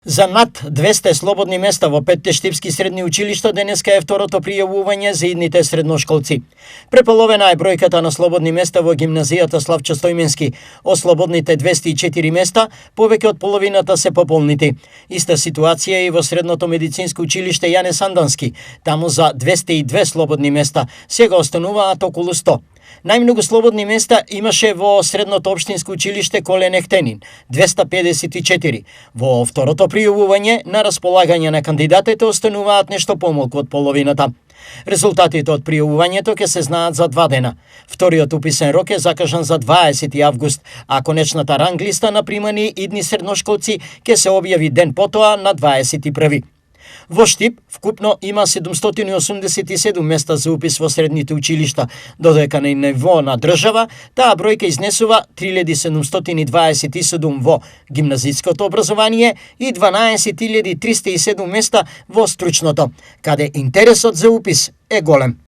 За над 200 слободни места во 5 штипски средни училишта денеска е второто пријавување за идните средношколци. Преполовена е бројката на слободни места во гимназијата Славчо Стојменски. Од слободните 204 места, повеќе од половината се пополнити. Иста ситуација е и во средното медицинско училиште Јане Сандански. Таму за 202 слободни места, сега остануваат околу 100. Најмногу слободни места имаше во средното општинско училиште Колен Ехтенин, 254. Во второто пријавување на располагање на кандидатите остануваат нешто помалку од половината. Резултатите од пријавувањето ќе се знаат за 2 дена. Вториот уписен рок е закажан за 20 август, а конечната ранглиста на примани идни средношколци ќе се објави ден потоа на 21. Во Штип вкупно има 787 места за упис во средните училишта, додека на ниво на држава таа бројка изнесува 3727 во гимназиското образование и 12307 места во стручното, каде интересот за упис е голем.